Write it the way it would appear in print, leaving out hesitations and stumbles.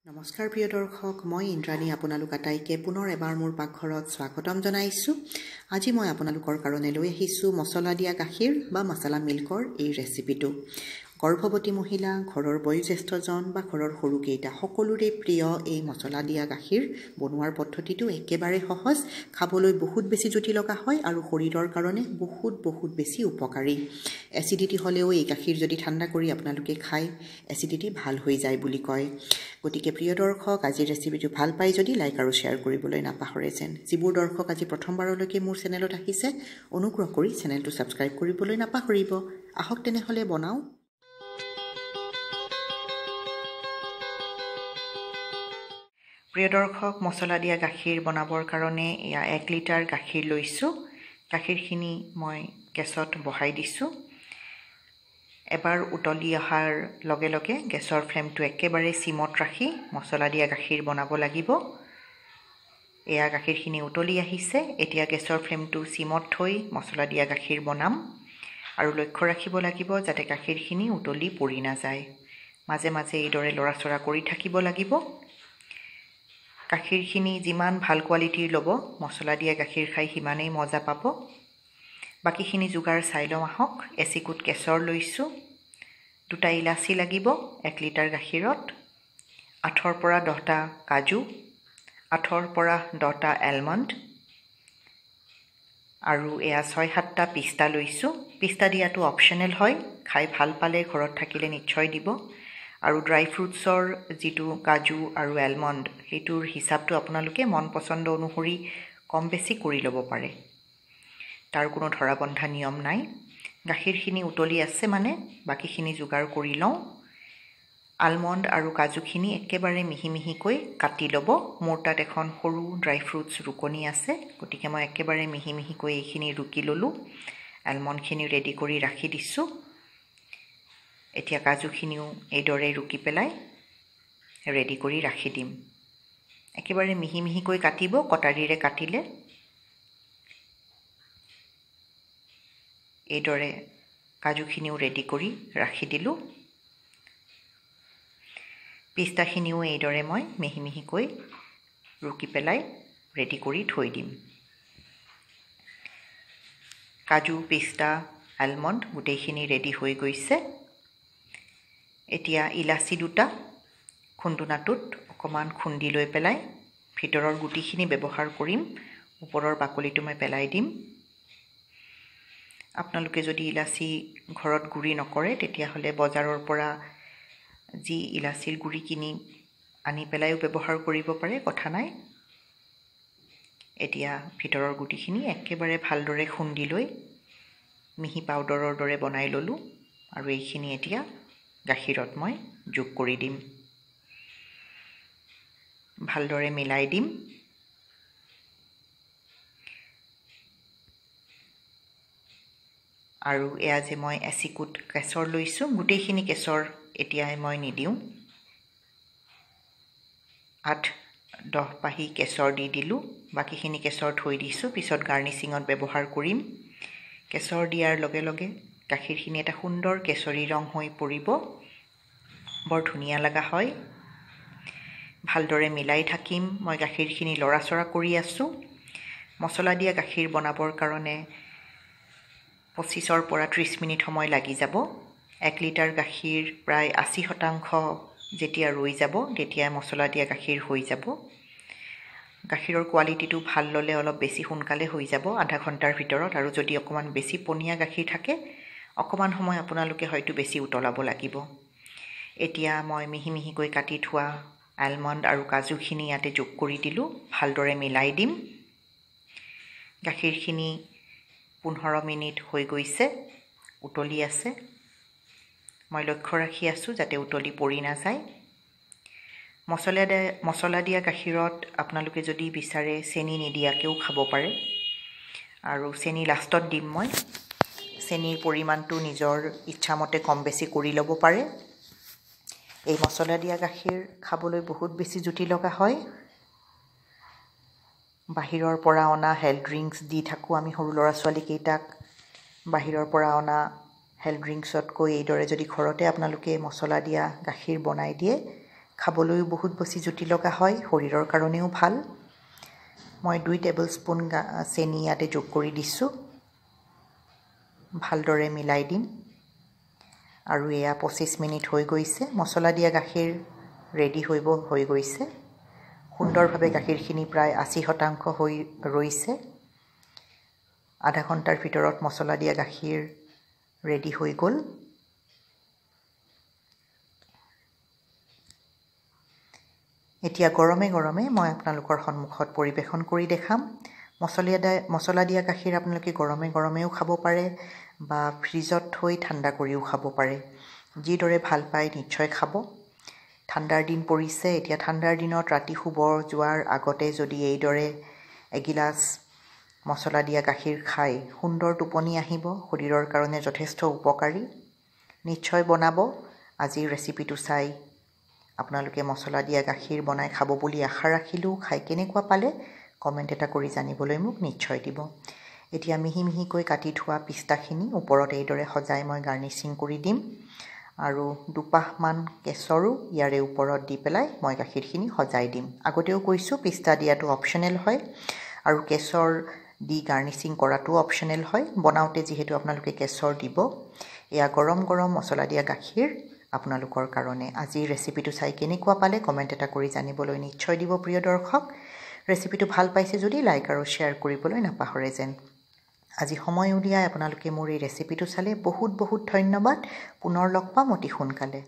নমস্কাৰ প্ৰিয় দৰ্শক, মই ইন্দ্ৰাণী আপোনালোক আটাইকে পুনৰ এবাৰ মোৰ পাকঘৰত স্বাগতম জনাইছোঁ। আজি মই আপোনালোকৰ কাৰণে লৈ আহিছোঁ মছলা দিয়া গাখীৰ বা মছলা মিল্কৰ এই ৰেচিপিটো। গৰ্ভৱতী মহিলা, ঘৰৰ বয়োজ্যেষ্ঠজন বা ঘৰৰ সৰুকেইটা সকলোৰে প্ৰিয় এই মছলা দিয়া গাখীৰ বনোৱাৰ পদ্ধতিটো একেবাৰে সহজ, খাবলৈ বহুত বেছি জুতি লগা হয় আৰু শৰীৰৰ কাৰণে বহুত বেছি উপকাৰী। এচিডিটি হ'লেও এই গাখীৰ যদি ঠাণ্ডা কৰি আপোনালোকে খায়, এচিডিটি ভাল হৈ যায় বুলি কয়। গতিকে প্ৰিয় দৰ্শক, আজিৰ ৰেচিপিটো ভাল পাই যদি লাইক আৰু শ্বেয়াৰ কৰিবলৈ নাপাহৰে যেন। যিবোৰ দৰ্শক আজি প্ৰথমবাৰলৈকে মোৰ চেনেলত আহিছে, অনুগ্ৰহ কৰি চেনেলটো ছাবস্ক্ৰাইব কৰিবলৈ নাপাহৰিব। আহক তেনেহ'লে বনাওঁ। প্ৰিয় দৰ্শক, মছলা দিয়া গাখীৰ বনাবৰ কাৰণে এয়া 1 লিটাৰ গাখীৰ লৈছোঁ। গাখীৰখিনি মই গেছত বহাই দিছোঁ। এবাৰ উতলি অহাৰ লগে লগে গেছৰ ফ্লেমটো একেবাৰে চিমত ৰাখি মছলা দিয়া গাখীৰ বনাব লাগিব। এয়া গাখীৰখিনি উতলি আহিছে। এতিয়া গেছৰ ফ্লেমটো চিমত থৈ মছলা দিয়া গাখীৰ বনাম আৰু লক্ষ্য ৰাখিব লাগিব যাতে গাখীৰখিনি উতলি পৰি নাযায়। মাজে মাজে এইদৰে লৰাচৰা কৰি থাকিব লাগিব। গাখীৰখিনি যিমান ভাল কোৱালিটিৰ ল'ব, মছলা দিয়া গাখীৰ খাই সিমানেই মজা পাব। বাকীখিনি যোগাৰ চাই লওঁ আহক। এচিকুট কেশৰ লৈছোঁ, 2টা ইলাচি লাগিব 1 লিটাৰ গাখীৰত, 8ৰ পৰা 10টা কাজু, 8ৰ পৰা 10টা এলমণ্ড আৰু এয়া 6-7টা পিস্তা লৈছোঁ। পিস্তা দিয়াটো অপশ্যনেল হয়, খাই ভাল পালে ঘৰত থাকিলে নিশ্চয় দিব। আৰু ড্ৰাই ফ্ৰুটছৰ যিটো কাজু আৰু এলমণ্ড, সেইটোৰ হিচাপটো আপোনালোকে মন পচন্দ অনুসৰি কম বেছি কৰি ল'ব পাৰে। তাৰ কোনো ধৰা বন্ধা নিয়ম নাই। গাখীৰখিনি উতলি আছে মানে বাকীখিনি যোগাৰ কৰি লওঁ। আলমণ্ড আৰু কাজুখিনি একেবাৰে মিহিকৈ কাটি ল'ব। মোৰ তাত এখন সৰু ড্ৰাই ফ্ৰুটছ ৰুকনি আছে, গতিকে মই একেবাৰে মিহিকৈ এইখিনি ৰুকি ল'লোঁ। আলমণ্ডখিনি ৰেডি কৰি ৰাখি দিছোঁ। এতিয়া কাজুখিনিও এইদৰে ৰুকি পেলাই ৰেডি কৰি ৰাখি দিম। একেবাৰে মিহিকৈ কাটিব, কটাৰীৰে কাটিলে। এইদৰে কাজুখিনিও ৰেডি কৰি ৰাখি দিলোঁ। পিস্তাখিনিও এইদৰে মই মিহিকৈ ৰুকি পেলাই ৰেডি কৰি থৈ দিম। কাজু, পিস্তা, আলমণ্ড গোটেইখিনি ৰেডি হৈ গৈছে। এতিয়া ইলাচি 2টা খুন্দুনাটোত অকণমান খুন্দি লৈ পেলাই ভিতৰৰ গুটিখিনি ব্যৱহাৰ কৰিম, ওপৰৰ বাকলিটো মই পেলাই দিম। আপোনালোকে যদি ইলাচি ঘৰত গুড়ি নকৰে, তেতিয়াহ'লে বজাৰৰ পৰা যি ইলাচিৰ গুড়ি কিনি আনি পেলাইও ব্যৱহাৰ কৰিব পাৰে, কথা নাই। এতিয়া ভিতৰৰ গুটিখিনি একেবাৰে ভালদৰে খুন্দি লৈ মিহি পাউডাৰৰ দৰে বনাই ল'লোঁ আৰু এইখিনি এতিয়া গাখীৰত মই যোগ কৰি দিম। ভালদৰে মিলাই দিম। আৰু এয়া যে মই এচিকুট কেশৰ লৈছোঁ, গোটেইখিনি কেশৰ এতিয়া মই নিদিওঁ। 8-10 পাহি কেশৰ দি দিলোঁ। বাকীখিনি কেশৰ থৈ দিছোঁ, পিছত গাৰ্নিচিঙত ব্যৱহাৰ কৰিম। কেশৰ দিয়াৰ লগে লগে গাখীৰখিনি এটা সুন্দৰ কেশৰী ৰং হৈ পৰিব, বৰ ধুনীয়া লগা হয়। ভালদৰে মিলাই থাকিম। মই গাখীৰখিনি লৰাচৰা কৰি আছোঁ। মছলা দিয়া গাখীৰ বনাবৰ কাৰণে 25-ৰ পৰা 30 মিনিট সময় লাগি যাব। 1 লিটাৰ গাখীৰ প্ৰায় 80% যেতিয়া ৰৈ যাব, তেতিয়া মছলা দিয়া গাখীৰ হৈ যাব। গাখীৰৰ কোৱালিটিটো ভাল ল'লে অলপ বেছি সোনকালে হৈ যাব, আধা ঘণ্টাৰ ভিতৰত। আৰু যদি অকণমান বেছি পনীয়া গাখীৰ থাকে, অকণমান সময় আপোনালোকে হয়তো বেছি উতলাব লাগিব। এতিয়া মই মিহিকৈ কাটি থোৱা আলমণ্ড আৰু কাজুখিনি ইয়াতে যোগ কৰি দিলোঁ। ভালদৰে মিলাই দিম। গাখীৰখিনি 15 মিনিট হৈ গৈছে, উতলি আছে। মই লক্ষ্য ৰাখি আছোঁ যাতে উতলি পৰি নাযায়। মছলা দিয়া গাখীৰত আপোনালোকে যদি বিচাৰে চেনি নিদিয়াকৈও খাব পাৰে, আৰু চেনি লাষ্টত দিম মই। চেনিৰ পৰিমাণটো নিজৰ ইচ্ছামতে কম বেছি কৰি ল'ব পাৰে। এই মছলা দিয়া গাখীৰ খাবলৈ বহুত বেছি জুতি লগা হয়। বাহিৰৰ পৰা অনা হেল্থ ড্ৰিংকছ দি থাকোঁ আমি সৰু ল'ৰা ছোৱালীকেইটাক। বাহিৰৰ পৰা অনা হেল্থ ড্ৰিংকছতকৈ এইদৰে যদি ঘৰতে আপোনালোকে মছলা দিয়া গাখীৰ বনাই দিয়ে, খাবলৈও বহুত বেছি জুতি লগা হয়, শৰীৰৰ কাৰণেও ভাল। মই 2 টেবুলস্পুন চেনি ইয়াতে যোগ কৰি দিছোঁ। ভালদৰে মিলাই দিম আৰু এয়া 25 মিনিট হৈ গৈছে। মছলা দিয়া গাখীৰ ৰেডি হৈ গৈছে। সুন্দৰভাৱে গাখীৰখিনি প্ৰায় 80% হৈ ৰৈছে। আধা ঘণ্টাৰ ভিতৰত মছলা দিয়া গাখীৰ ৰেডি হৈ গ'ল। এতিয়া গৰমে গৰমে মই আপোনালোকৰ সন্মুখত পৰিৱেশন কৰি দেখাম। মছলা দিয়া গাখীৰ আপোনালোকে গৰমে গৰমেও খাব পাৰে বা ফ্ৰিজত থৈ ঠাণ্ডা কৰিও খাব পাৰে। যিদৰে ভাল পায় নিশ্চয় খাব। ঠাণ্ডাৰ দিন পৰিছে। এতিয়া ঠাণ্ডাৰ দিনত ৰাতি শুব যোৱাৰ আগতে যদি এইদৰে এগিলাচ মছলা দিয়া গাখীৰ খাই সুন্দৰ টোপনি আহিব। শৰীৰৰ কাৰণে যথেষ্ট উপকাৰী। নিশ্চয় বনাব। আজিৰ ৰেচিপিটো চাই আপোনালোকে মছলা দিয়া গাখীৰ বনাই খাব বুলি আশা ৰাখিলোঁ। খাই কেনেকুৱা পালে কমেণ্ট এটা কৰি জানিবলৈ মোক নিশ্চয় দিব। এতিয়া মিহি মিহিকৈ কাটি থোৱা পিস্তাখিনি ওপৰত এইদৰে সজাই মই গাৰ্নিচিং কৰি দিম আৰু দুপাহমান কেশৰো ইয়াৰে ওপৰত দি পেলাই মই গাখীৰখিনি সজাই দিম। আগতেও কৈছোঁ পিস্তা দিয়াটো অপশ্যনেল হয় আৰু কেশৰ দি গাৰ্নিচিং কৰাটো অপশ্যনেল হয়। বনাওঁতে যিহেতু আপোনালোকে কেশৰ দিব। এয়া গৰম গৰম মছলা দিয়া গাখীৰ আপোনালোকৰ কাৰণে। আজিৰ ৰেচিপিটো চাই কেনেকুৱা পালে কমেণ্ট এটা কৰি জানিবলৈ নিশ্চয় দিব প্ৰিয় দৰ্শক। ৰেচিপিটো ভাল পাইছে যদি লাইক আৰু শ্বেয়াৰ কৰিবলৈ নাপাহৰে যেন। আজি সময় উলিয়াই আপোনালোকে মোৰ এই ৰেচিপিটো চালে বহুত বহুত ধন্যবাদ। পুনৰ লগ পাম অতি সোনকালে।